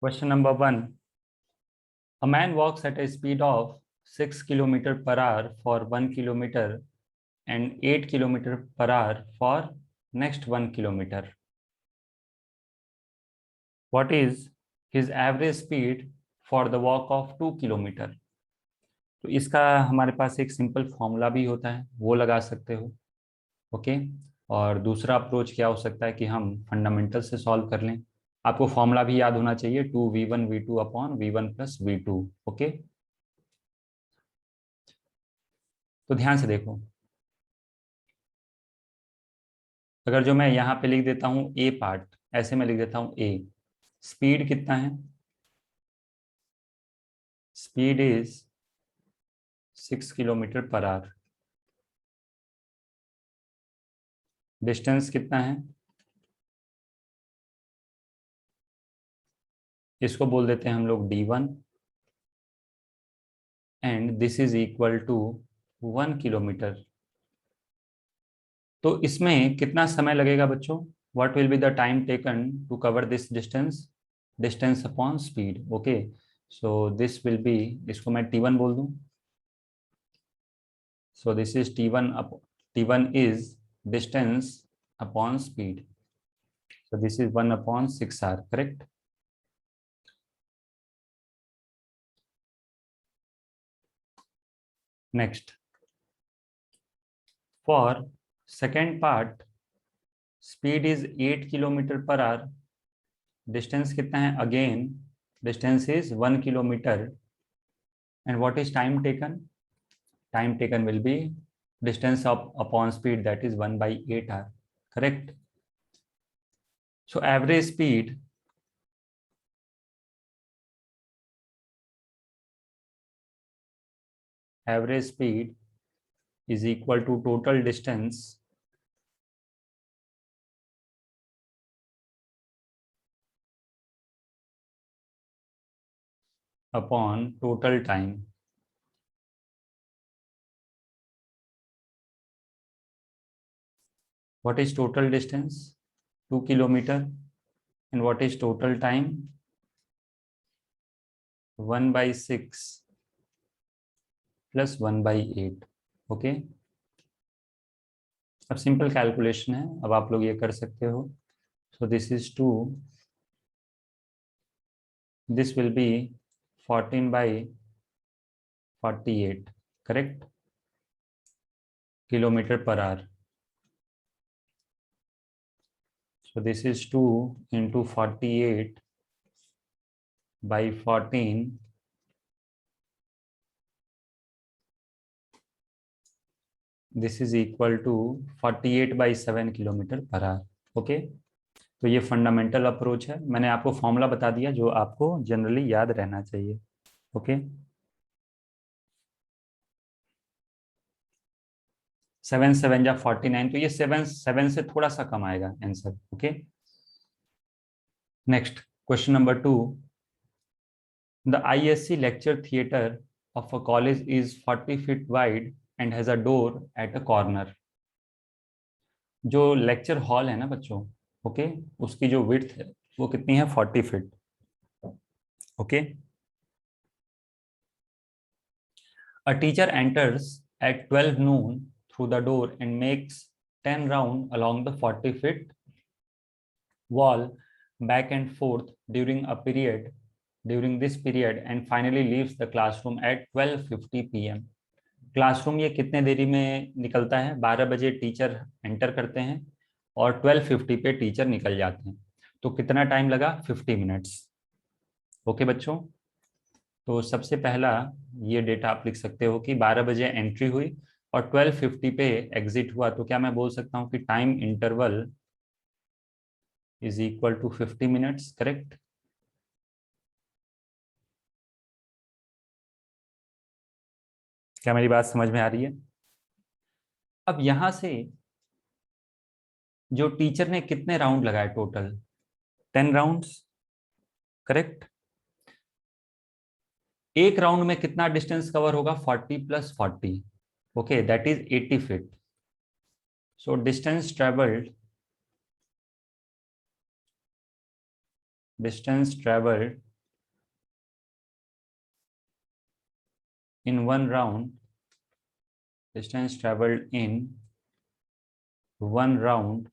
Question number 1. A man walks at a speed of 6 km per hour for 1 kilometer and 8 km per hour for next 1 kilometer. What is his average speed for the walk of 2 kilometer? तो इसका हमारे पास एक simple formula भी होता है, वो लगा सकते हो। ओके। और दूसरा अप्रोच क्या हो सकता है कि हम फंडामेंटल से सॉल्व कर लें। आपको फॉर्मूला भी याद होना चाहिए, 2v1v2 upon v1 plus v2। Okay, तो ध्यान से देखो। अगर जो मैं यहाँ पे लिख देता हूँ ए पार्ट, ऐसे मैं लिख देता हूँ ए, स्पीड कितना है? Speed is 6 kilometre per hour. Distance कितना है? इसको बोल देते हैं हम लोग d1 and this is equal to 1 kilometre. तो इसमें कितना समय लगेगा बच्चों? What will be the time taken to cover this distance? Distance upon speed. Okay, so this will be, इसको मैं t1 बोल दूं। So this is t1 is distance upon speed. So this is 1/6 hour, correct? Next, for second part, speed is 8 kilometre per hour. Distance कितना है? Again distance is 1 kilometre and what is time taken? Time taken will be distance upon speed, that is 1/8 hour, correct? So average speed is equal to total distance upon total time. What is total distance? 2 kilometer. And what is total time? 1/6 plus 1/8. Okay, अब simple calculation है, अब आप लोग ये कर सकते हो। सो this is 2, this will B 14/48, correct? Kilometre per our. So this is 2 into 48 by 14. This is equal to 48/7 kilometre per our. Okay, तो ये फंडामेंटल अप्रोच है। मैंने आपको फॉर्मूला बता दिया जो आपको जनरली याद रहना चाहिए। ओके, 7 7 या 49, तो ये 7 से थोड़ा सा कम आएगा answer. Okay, next question number 2। The ISC lecture theater of a college is 40 feet wide and has a door at a corner. जो लेक्चर हॉल है ना बच्चों, ओके, उसकी जो विड्थ है वो कितनी है? 40 feet. Okay, a teacher enters at 12 noon through the door and makes 10 rounds along the 40 feet wall back and forth during this period and finally leaves the classroom at 12:50 p.m. Classroom ये कितने देरी में निकलता है? 12 बजे teacher enter करते हैं और 12:50 पे टीचर निकल जाते हैं, तो कितना टाइम लगा? 50 मिनट्स। ओके बच्चों, तो सबसे पहला ये डेटा आप लिख सकते हो कि 12 बजे एंट्री हुई और 12:50 पे एग्जिट हुआ, तो क्या मैं बोल सकता हूँ कि time interval is equal to 50 minutes, correct? क्या मेरी बात समझ में आ रही है? अब यहां से जो टीचर ने कितने राउंड लगाए टोटल? 10 rounds, correct? एक राउंड में कितना डिस्टेंस कवर होगा? 40 + 40, okay, that is 80 feet. So distance travelled in one round, distance traveled in one round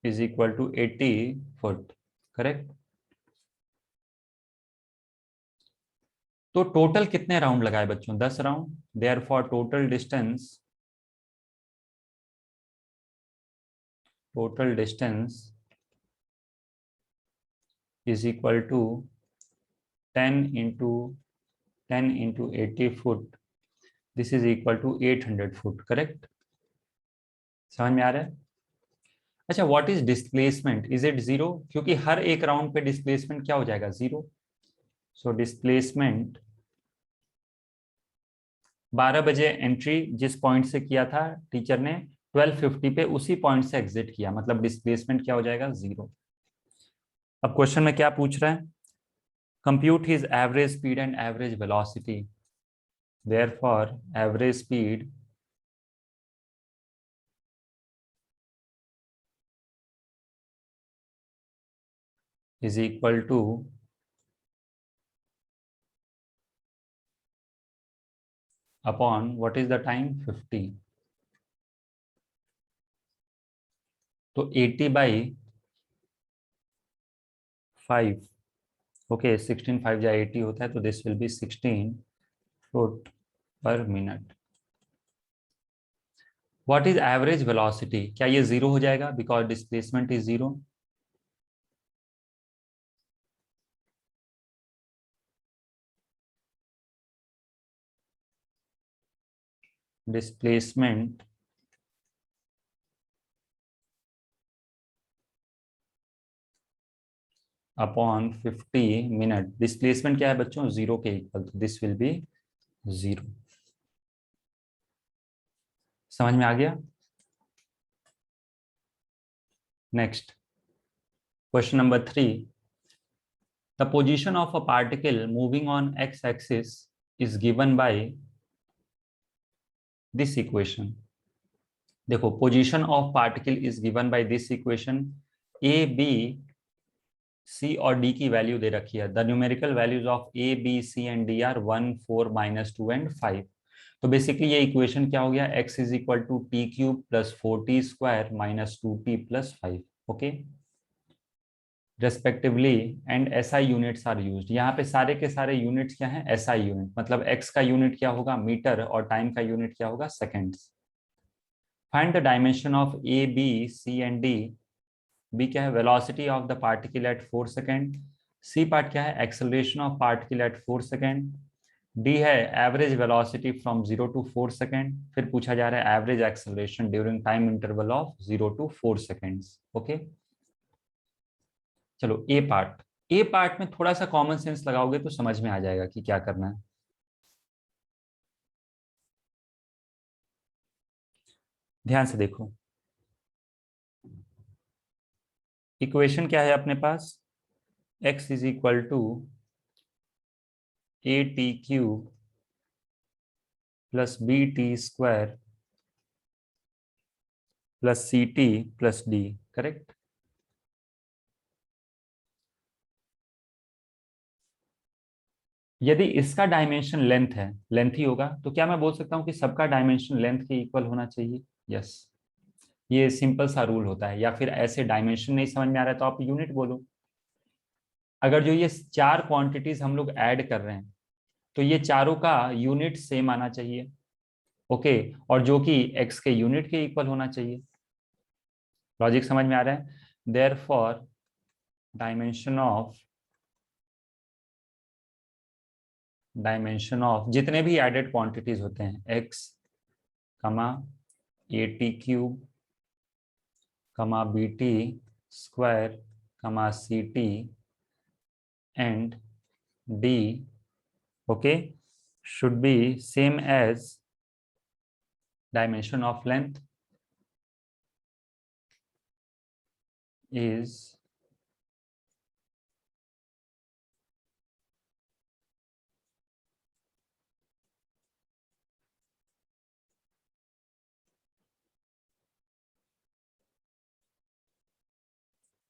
is equal to 80 foot, correct. तो टोटल कितने राउंड लगाए बच्चों? 10 round. Therefore total distance is equal to 10 into 10 into 80 foot, this is equal to 800 foot, correct. समझ में आ रहा है? अच्छा, what is displacement? Is it zero? क्योंकि हर एक राउंड पे डिस्प्लेसमेंट क्या हो जाएगा? जीरो। सो डिस्प्लेसमेंट 12 बजे एंट्री जिस पॉइंट से किया था टीचर ने, 12:50 पे उसी पॉइंट से एग्जिट किया, मतलब डिस्प्लेसमेंट क्या हो जाएगा? जीरो। अब क्वेश्चन में क्या पूछ रहा है? Compute his average speed and average velocity, therefore average speed is equal to upon what is the time? 50। तो 80/5, ओके, 16 5 जा 80 होता है, तो दिस विल बी 16 फुट पर minute. What is average velocity? क्या ये जीरो हो जाएगा because displacement is zero? Displacement upon 50 minute, displacement क्या है बच्चों? जीरो के इक्वल, तो दिस विल बी जीरो। समझ में आ गया? Next question number 3, the position of a particle moving on X axis is given by this equation. देखो, position of particle is given by this equation. A B C और D की value दे रखी है। The numerical values of A B C and D are 1 4 -2 and 5। तो basically ये equation क्या हो गया? x is equal to T cube plus 4t² minus 2t plus 5, okay, respectively, and SI units are used. यहाँ पे सारे के सारे यूनिट्स क्या हैं? एसआई यूनिट, मतलब x का यूनिट क्या होगा? मीटर, और टाइम का यूनिट क्या होगा? Seconds. Find the dimension of A B C and D. B क्या है? Velocity of the particle at 4 second. C part क्या है? Acceleration of particle at 4 second. D है average velocity from 0 to 4 second. फिर पूछा जा रहा है average acceleration during time interval of 0 to 4 seconds, okay. चलो ए पार्ट में थोड़ा सा कॉमन सेंस लगाओगे तो समझ में आ जाएगा कि क्या करना है। ध्यान से देखो, इक्वेशन क्या है अपने पास? x is equal to AT³ plus BT² plus CT plus D, correct. यदि इसका डायमेंशन लेंथ है, लेंथ ही होगा, तो क्या मैं बोल सकता हूं कि सबका डायमेंशन लेंथ के इक्वल होना चाहिए? यस, ये सिंपल सा रूल होता है। या फिर ऐसे डायमेंशन नहीं समझ में आ रहा है तो आप यूनिट बोलो। अगर जो ये चार क्वांटिटीज हम लोग ऐड कर रहे हैं, तो ये चारों का यूनिट सेम आना चाहिए, ओके, और जो कि एक्स के यूनिट के इक्वल होना चाहिए। लॉजिक समझ में आ रहा है? देयरफॉर डायमेंशन ऑफ जितने भी एडेड क्वांटिटीज होते हैं, एक्स कमा AT³ कमा BT² कमा CT and D, okay, should be same as dimension of length is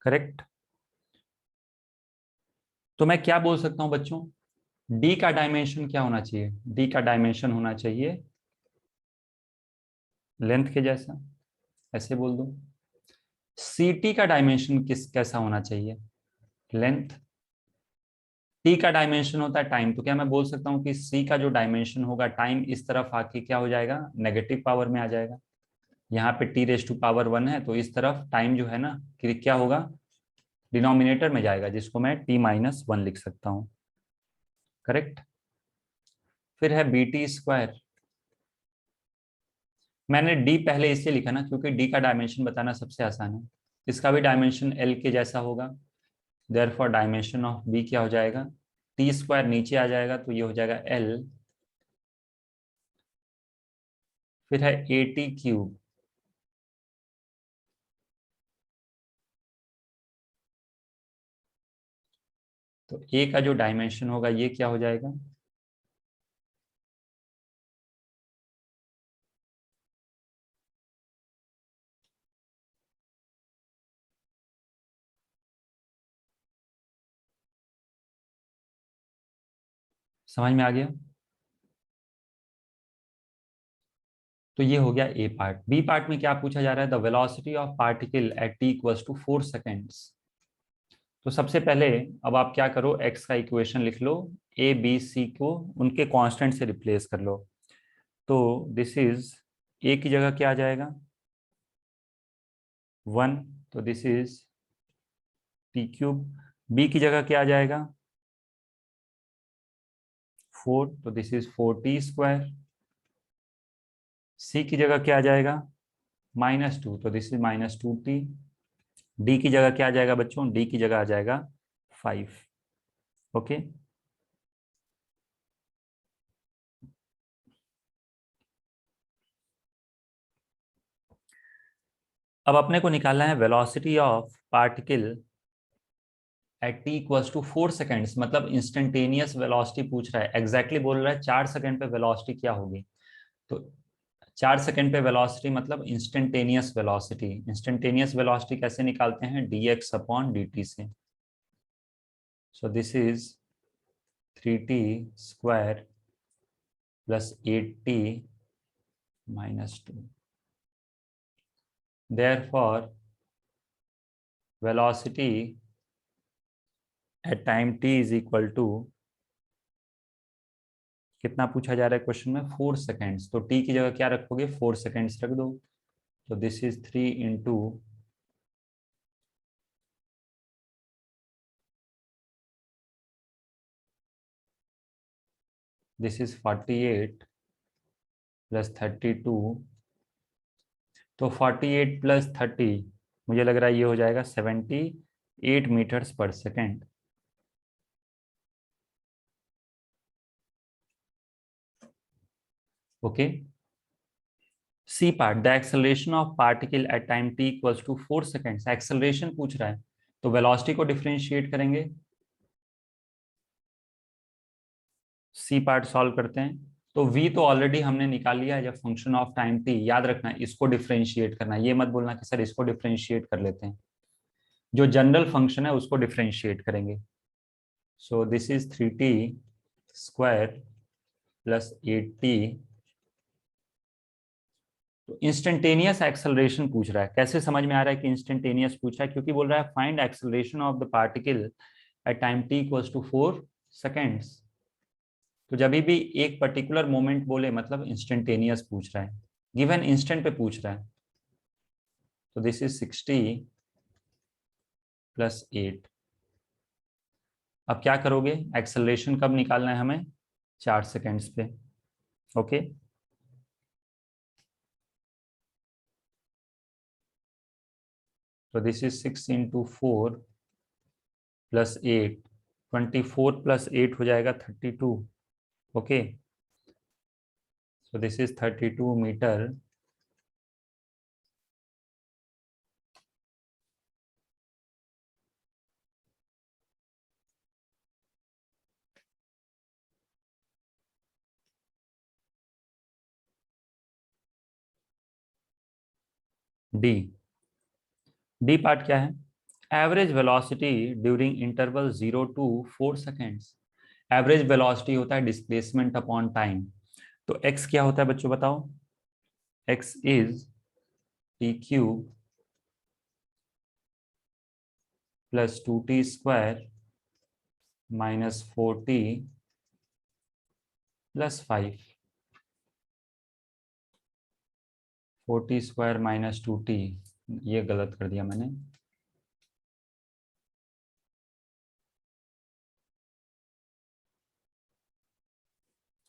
correct। तो मैं क्या बोल सकता हूं बच्चों, डी का डायमेंशन क्या होना चाहिए, डी का डायमेंशन होना चाहिए लेंथ के जैसा, ऐसे बोल दो। सी टी का डायमेंशन कैसा होना चाहिए, लेंथ। टी का डायमेंशन होता है टाइम, तो क्या मैं बोल सकता हूँ कि सी का जो डायमेंशन होगा टाइम इस तरफ आके क्या हो जाएगा, नेगेटिव पावर में आ जाएगा। यहाँ पे टी रेस टू पावर 1 है, तो इस तरफ टाइम जो है ना कि क्या होगा, डिनोमिनेटर में जाएगा, जिसको मैं t-1 लिख सकता हूँ। करेक्ट। फिर है बी टी स्क्वायर। मैंने डी पहले इसलिए लिखा ना क्योंकि डी का डायमेंशन बताना सबसे आसान है। इसका भी डायमेंशन एल के जैसा होगा, देयरफॉर डायमेंशन ऑफ बी क्या हो जाएगा, टी स्क्वायर नीचे आ जाएगा तो ये हो जाएगा एल। फिर है ए टी क्यूब। तो ए का जो डायमेंशन होगा ये क्या हो जाएगा, समझ में आ गया। तो ये हो गया ए पार्ट। बी पार्ट में क्या पूछा जा रहा है, the velocity of particle at T equals to 4 seconds. तो सबसे पहले अब आप क्या करो, एक्स का इक्वेशन लिख लो, ए बी सी को उनके कांस्टेंट से रिप्लेस कर लो। तो दिस इज, ए की जगह क्या आ जाएगा 1, तो this is T cube. B की जगह क्या आ जाएगा 4, तो दिस इज 4t स्क्वायर। सी की जगह क्या आ जाएगा -2, तो दिस इज -2t। डी की जगह क्या आ जाएगा बच्चों, डी की जगह आ जाएगा 5। ओके। अब अपने को निकालना है velocity of particle at T equals to 4 seconds, मतलब इंस्टेंटेनियस वेलोसिटी पूछ रहा है, एग्जैक्टली बोल रहा है 4 सेकेंड पे वेलोसिटी क्या होगी। तो 4 सेकेंड पे वेलोसिटी मतलब इंस्टेंटेनियस वेलोसिटी। इंस्टेंटेनियस वेलोसिटी कैसे निकालते हैं, dx अपॉन dt से। सो this is 3t square plus 8t-2। Therefore velocity at time t is equal to, कितना पूछा जा रहा है क्वेश्चन में, 4 सेकेंड्स। तो t की जगह क्या रखोगे, 4 सेकेंड्स रख दो। तो this is 3 into, this is 48 plus 32। तो 48 प्लस 30, मुझे लग रहा है ये हो जाएगा 78 metres per second. Okay. C part, the acceleration of particle at time T equals to 4 seconds. Acceleration पूछ रहा है, तो वेलोसिटी को डिफरेंशिएट करेंगे। सी पार्ट सॉल्व करते हैं। तो v तो ऑलरेडी हमने निकाल लिया है, जब फंक्शन ऑफ टाइम t, याद रखना है इसको डिफरेंशिएट करना है, ये मत बोलना कि सर इसको डिफरेंशिएट कर लेते हैं, जो जनरल फंक्शन है उसको डिफरेंशिएट करेंगे। सो this is 3t square plus 8t। तो इंस्टेंटेनियस एक्सेलरेशन पूछ रहा है, कैसे समझ में आ रहा है कि इंस्टेंटेनियस पूछ रहा है, क्योंकि बोल रहा है find acceleration of the particle at time t equals to 4 seconds. तो जब भी एक पर्टिकुलर मोमेंट बोले मतलब इंस्टेंटेनियस पूछ रहा है, गिवन इंस्टेंट पे पूछ रहा है। तो दिस इज 60 प्लस 8। अब क्या करोगे, एक्सेलरेशन कब निकालना है हमें, 4 सेकेंड्स पे। ओके। तो this is 6 into 4 plus 8, 24 plus 8 हो जाएगा 32। Okay. So this is 32 metre. D, D part क्या है, average velocity during interval 0 to 4 seconds. Average velocity होता है डिस्प्लेसमेंट अपॉन टाइम। तो x क्या होता है बच्चों बताओ? x is T cube plus 2t² minus 4t plus 5। 4t² minus 2t, ये गलत कर दिया मैंने।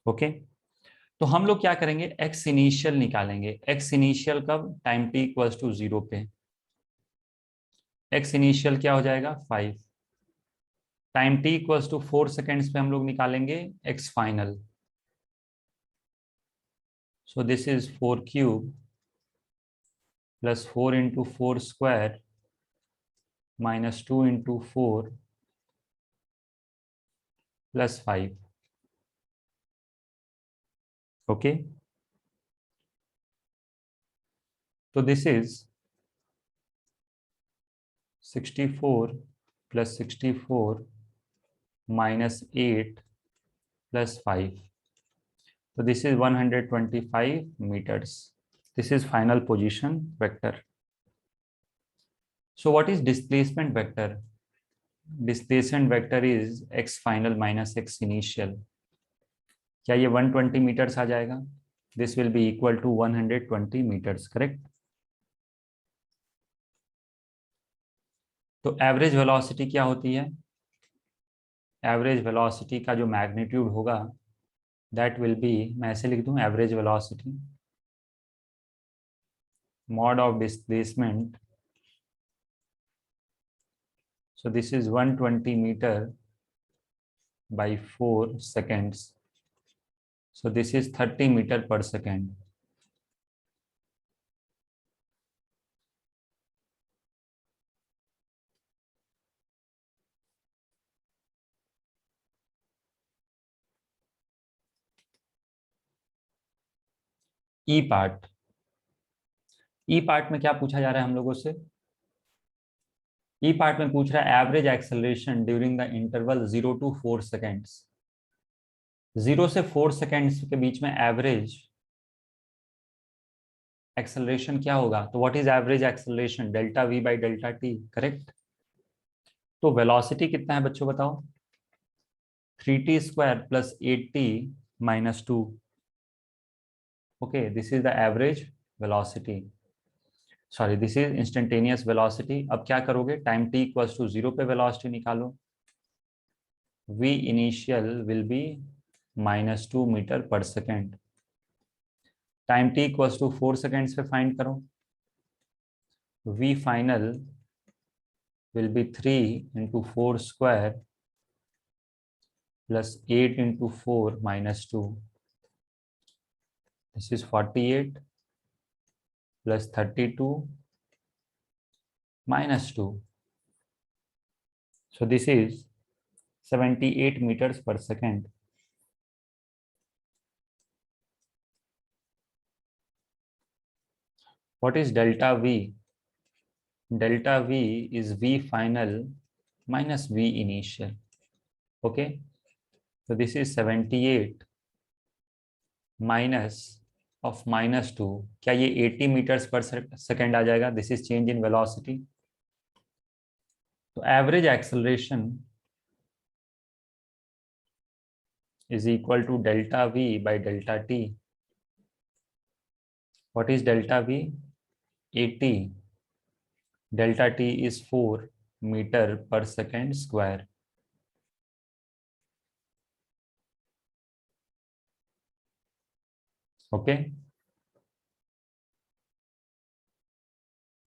ओके, तो हम लोग क्या करेंगे, एक्स इनिशियल निकालेंगे। एक्स इनिशियल कब? टाइम t इक्वल्स टू 0 पे। एक्स इनिशियल क्या हो जाएगा? 5। Time t equals to 4 seconds पे हम लोग निकालेंगे X final. So this is 4 cube plus 4 into 4² minus 2 into 4 plus 5। Okay, तो this is 64 plus 64 minus 8 plus 5। So this is 125 meters. This is final position vector. So what is displacement vector? Displacement vector is x final minus x initial. क्या ये 120 meters आ जाएगा? This will be equal to 120 meters, correct? तो average velocity क्या होती है? Average velocity का जो magnitude होगा दैट विल बी, मैं ऐसे लिख दूं, average velocity mod of displacement. So this is 120 meter by 4 seconds. So this is 30 meter per second. E part, E part में क्या पूछा जा रहा है हम लोगों से? ई पार्ट में पूछ रहा है average acceleration during the interval 0 to 4 seconds. 0 से 4 सेकेंड्स के बीच में एवरेज एक्सेलरेशन क्या होगा? तो what is average acceleration? Delta we by delta T, correct? तो वेलोसिटी कितना है बच्चों बताओ? 3t² plus 8t minus 2। Okay, this is the average velocity, sorry this is instantaneous velocity. अब क्या करोगे, टाइम t इक्वल्स टू 0 पे वेलोसिटी निकालो। v initial will be -2 metre per second. Time t equals to 4 seconds पे find करो। v final will be 3 into 4² plus 8 into 4 minus 2। This is 48 plus 32 minus 2. So this is 78 meters per second. What is delta V? Delta V is V final minus V initial. Okay. So this is 78 minus of -2. क्या ये 80 meters per second आ जाएगा? This is change in velocity. तो average acceleration is equal to delta V by delta T. What is delta V? 80. Delta T is 4 meter per second square. Okay.